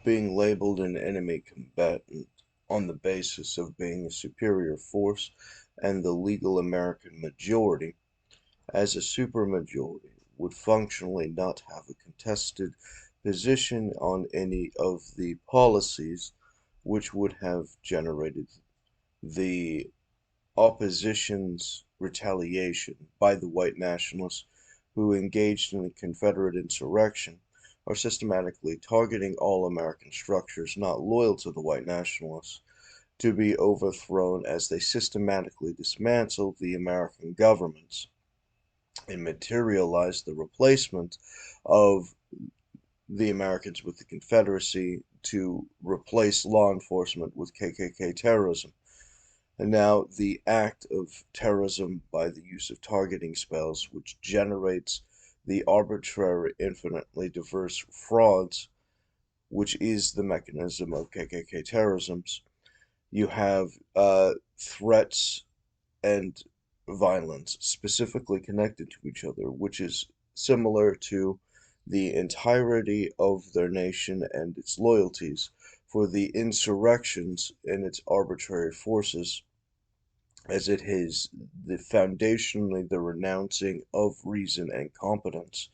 being labeled an enemy combatant on the basis of being a superior force, and the legal American majority, as a supermajority, would functionally not have a contested position on any of the policies which would have generated the opposition's retaliation by the white nationalists who engaged in the Confederate insurrection are systematically targeting all American structures not loyal to the white nationalists to be overthrown as they systematically dismantle the American governments and materialize the replacement of the Americans with the Confederacy to replace law enforcement with KKK terrorism. And now the act of terrorism by the use of targeting spells, which generates the arbitrary, infinitely diverse frauds, which is the mechanism of KKK terrorisms. You have threats and violence specifically connected to each other, which is similar to the entirety of their nation and its loyalties for the insurrections and its arbitrary forces, as it is foundationally the renouncing of reason and competence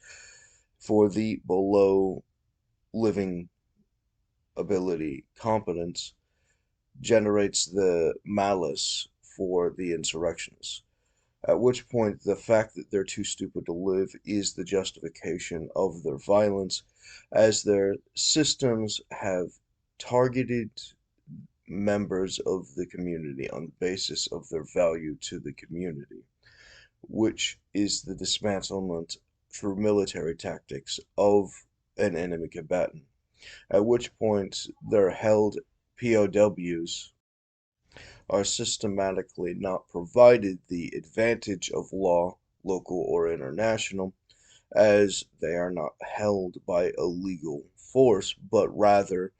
for the below living ability competence generates the malice for the insurrectionists. At which point, the fact that they're too stupid to live is the justification of their violence, as their systems have targeted members of the community on the basis of their value to the community, which is the dismantlement through military tactics of an enemy combatant. At which point, their held POWs are systematically not provided the advantage of law, local or international, as they are not held by a legal force, but rather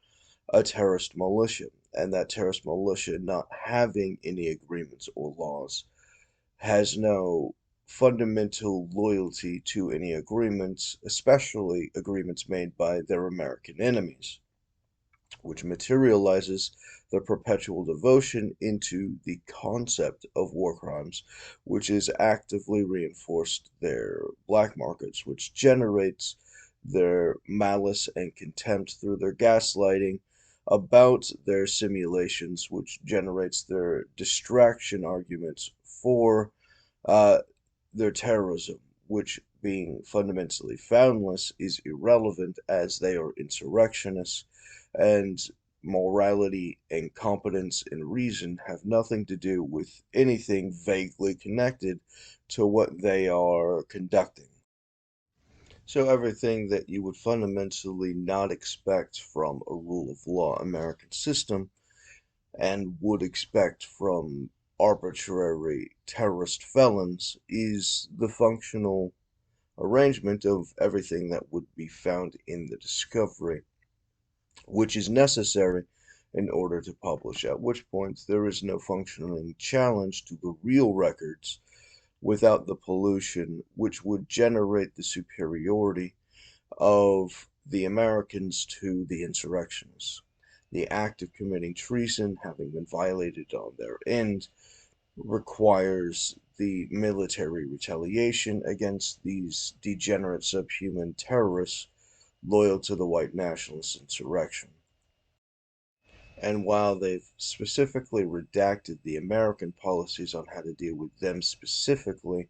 a terrorist militia, and that terrorist militia not having any agreements or laws has no fundamental loyalty to any agreements, especially agreements made by their American enemies, which materializes their perpetual devotion into the concept of war crimes, which is actively reinforced their black markets, which generates their malice and contempt through their gaslighting about their simulations, which generates their distraction arguments for uh, their terrorism, which being fundamentally foundless is irrelevant as they are insurrectionists, and morality and competence and reason have nothing to do with anything vaguely connected to what they are conducting. So everything that you would fundamentally not expect from a rule of law American system and would expect from arbitrary terrorist felons is the functional arrangement of everything that would be found in the discovery, which is necessary in order to publish, at which point there is no functioning challenge to the real records without the pollution, which would generate the superiority of the Americans to the insurrectionists. The act of committing treason, having been violated on their end, requires the military retaliation against these degenerate subhuman terrorists loyal to the white nationalist insurrection. And while they've specifically redacted the American policies on how to deal with them specifically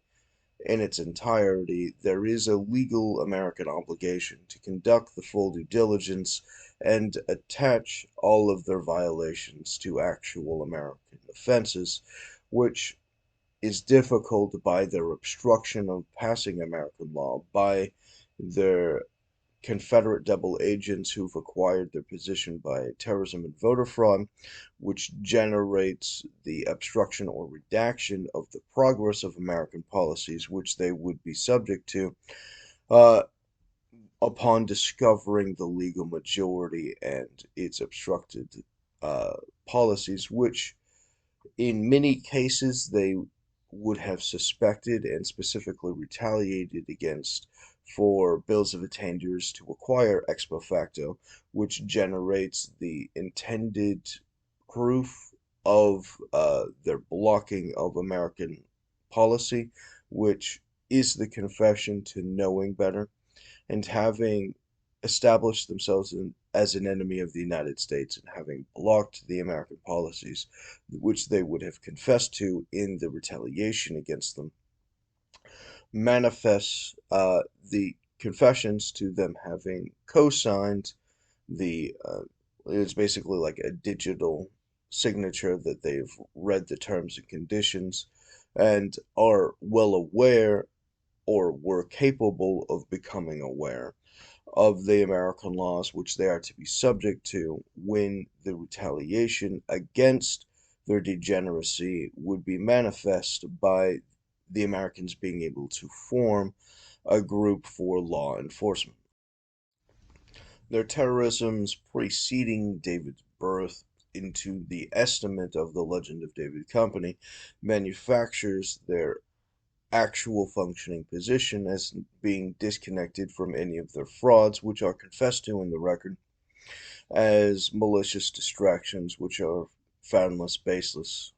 in its entirety, there is a legal American obligation to conduct the full due diligence and attach all of their violations to actual American offenses, which is difficult by their obstruction of passing American law, by their Confederate double agents who've acquired their position by terrorism and voter fraud, which generates the obstruction or redaction of the progress of American policies, which they would be subject to uh, upon discovering the legal majority and its obstructed uh, policies, which in many cases they would have suspected and specifically retaliated against for bills of attainder to acquire ex post facto, which generates the intended proof of their blocking of American policy, which is the confession to knowing better and having established themselves as an enemy of the United States and having blocked the American policies, which they would have confessed to in the retaliation against them, manifests the confessions to them having co-signed the it's basically like a digital signature that they've read the terms and conditions and are well aware or were capable of becoming aware of the American laws which they are to be subject to when the retaliation against their degeneracy would be manifest by the Americans being able to form a group for law enforcement. Their terrorisms preceding David's birth into the estimate of the Legend of David Company manufactures their actual functioning position as being disconnected from any of their frauds, which are confessed to in the record, as malicious distractions, which are foundless, baseless,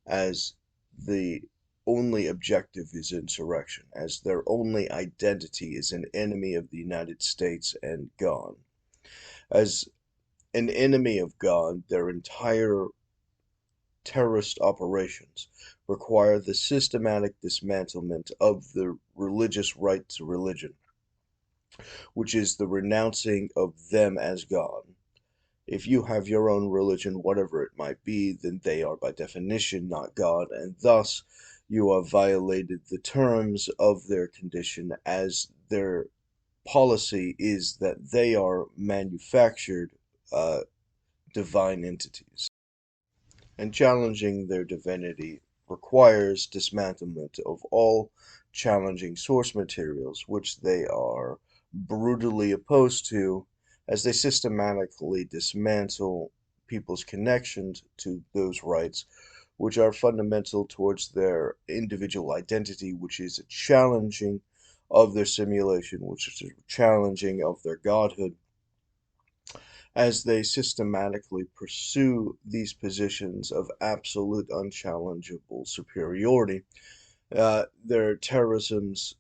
as the only objective is insurrection, as their only identity is an enemy of the United States and God. As an enemy of God, their entire terrorist operations require the systematic dismantlement of the religious right to religion, which is the renouncing of them as God. If you have your own religion, whatever it might be, then they are by definition not God, and thus you have violated the terms of their condition, as their policy is that they are manufactured uh, divine entities. And challenging their divinity requires dismantlement of all challenging source materials, which they are brutally opposed to, as they systematically dismantle people's connections to those rights, which are fundamental towards their individual identity, which is a challenging of their simulation, which is a challenging of their godhood, as they systematically pursue these positions of absolute unchallengeable superiority. Their terrorisms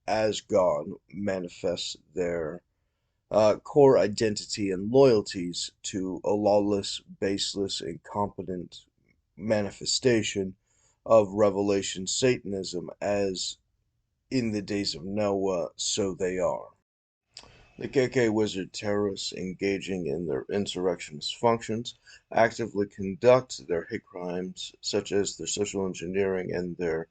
as God manifest their core identity and loyalties to a lawless, baseless, incompetent manifestation of Revelation Satanism, as in the days of Noah, so they are. The KK wizard terrorists engaging in their insurrectionist functions actively conduct their hate crimes, such as their social engineering and their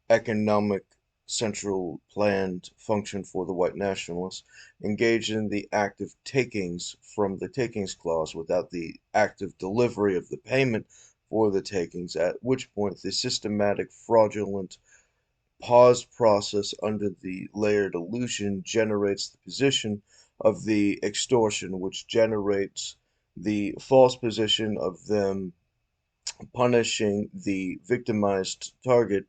economic central planned function for the white nationalists, engage in the active takings from the takings clause without the active delivery of the payment for the takings, at which point the systematic fraudulent pause process under the layered delusion generates the position of the extortion, which generates the false position of them punishing the victimized target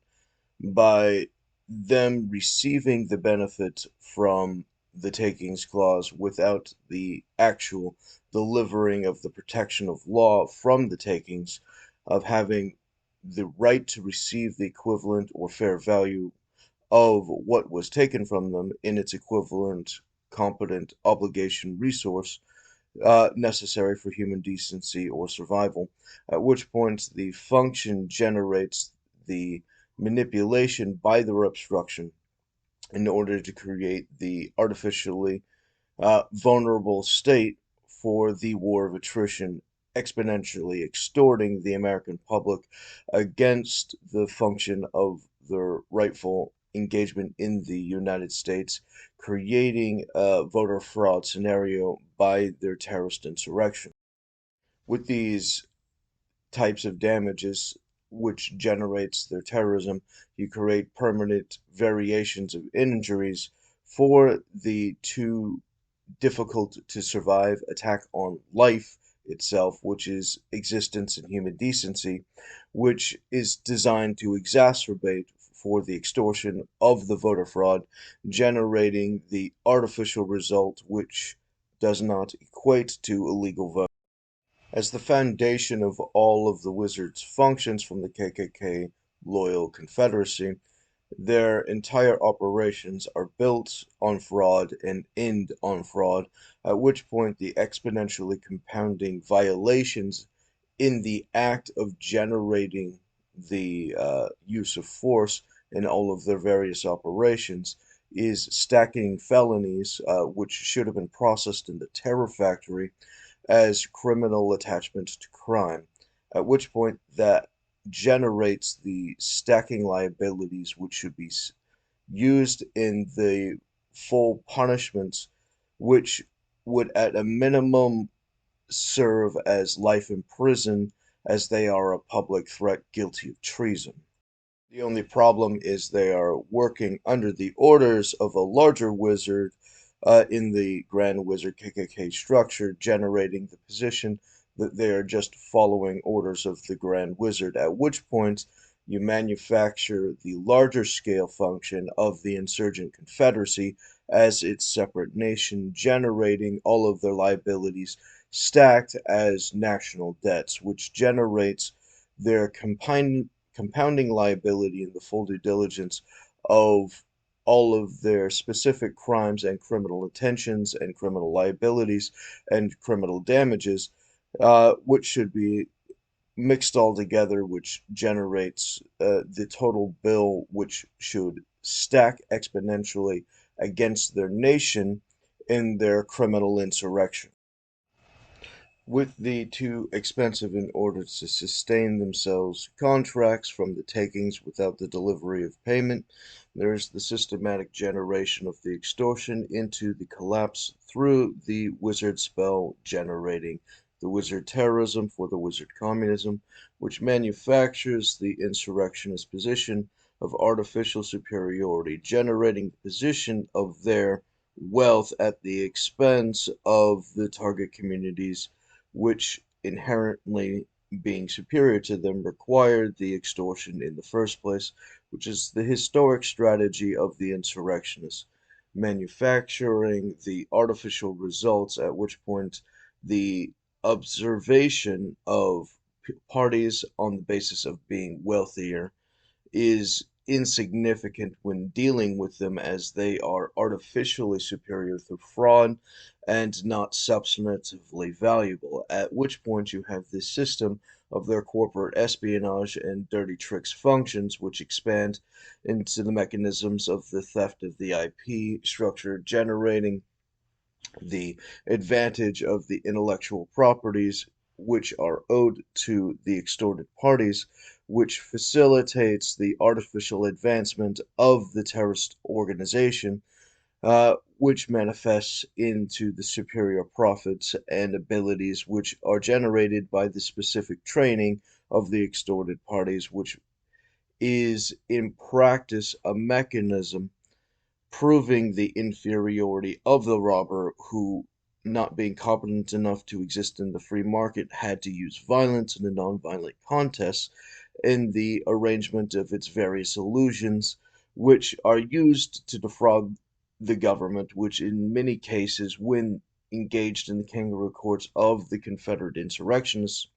by them receiving the benefit from the takings clause without the actual delivering of the protection of law from the takings, of having the right to receive the equivalent or fair value of what was taken from them in its equivalent competent obligation resource necessary for human decency or survival, at which point the function generates the manipulation by their obstruction in order to create the artificially vulnerable state for the war of attrition, exponentially extorting the American public against the function of their rightful engagement in the United States, creating a voter fraud scenario by their terrorist insurrection. With these types of damages, which generates their terrorism, you create permanent variations of injuries for the too difficult to survive attack on life itself, which is existence and human decency, which is designed to exacerbate for the extortion of the voter fraud, generating the artificial result which does not equate to illegal vote. As the foundation of all of the Wizards' functions from the KKK loyal Confederacy, their entire operations are built on fraud and end on fraud, at which point the exponentially compounding violations in the act of generating the use of force in all of their various operations is stacking felonies, which should have been processed in the terror factory, as criminal attachment to crime, at which point that generates the stacking liabilities which should be used in the full punishments, which would at a minimum serve as life in prison, as they are a public threat guilty of treason. The only problem is they are working under the orders of a larger wizard in the Grand Wizard KKK structure, generating the position that they are just following orders of the Grand Wizard, at which point you manufacture the larger scale function of the insurgent confederacy as its separate nation, generating all of their liabilities stacked as national debts, which generates their compounding liability in the full due diligence of all of their specific crimes and criminal intentions and criminal liabilities and criminal damages, which should be mixed all together, which generates the total bill, which should stack exponentially against their nation in their criminal insurrection. With the too expensive in order to sustain themselves contracts from the takings without the delivery of payment, there is the systematic generation of the extortion into the collapse through the wizard spell, generating the wizard terrorism for the wizard communism, which manufactures the insurrectionist position of artificial superiority, generating the position of their wealth at the expense of the target communities, which inherently being superior to them required the extortion in the first place, which is the historic strategy of the insurrectionists, manufacturing the artificial results, at which point the observation of parties on the basis of being wealthier is insignificant when dealing with them, as they are artificially superior through fraud and not substantively valuable, at which point you have this system of their corporate espionage and dirty tricks functions, which expand into the mechanisms of the theft of the IP structure, generating the advantage of the intellectual properties which are owed to the extorted parties, which facilitates the artificial advancement of the terrorist organization, which manifests into the superior profits and abilities which are generated by the specific training of the extorted parties, which is in practice a mechanism proving the inferiority of the robber who, not being competent enough to exist in the free market, had to use violence in a non-violent contest in the arrangement of its various illusions, which are used to defraud the government, which in many cases, when engaged in the kangaroo courts of the Confederate insurrectionists,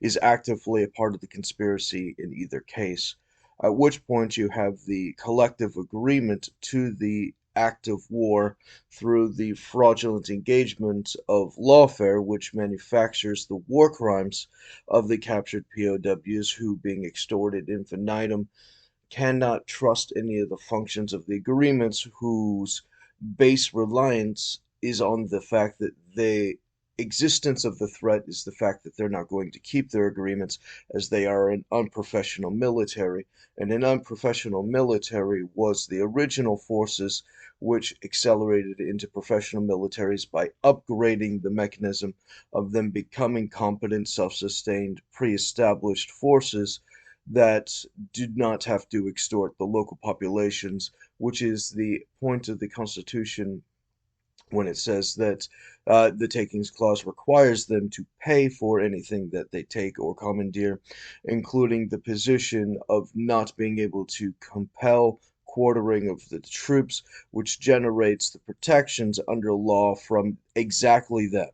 is actively a part of the conspiracy in either case, at which point you have the collective agreement to the act of war through the fraudulent engagement of lawfare, which manufactures the war crimes of the captured POWs who, being extorted infinitum, cannot trust any of the functions of the agreements, whose base reliance is on the fact that the existence of the threat is the fact that they're not going to keep their agreements, as they are an unprofessional military, and an unprofessional military was the original forces which accelerated into professional militaries by upgrading the mechanism of them becoming competent, self-sustained, pre-established forces that did not have to extort the local populations, which is the point of the Constitution when it says that the takings clause requires them to pay for anything that they take or commandeer, including the position of not being able to compel quartering of the troops, which generates the protections under law from exactly them.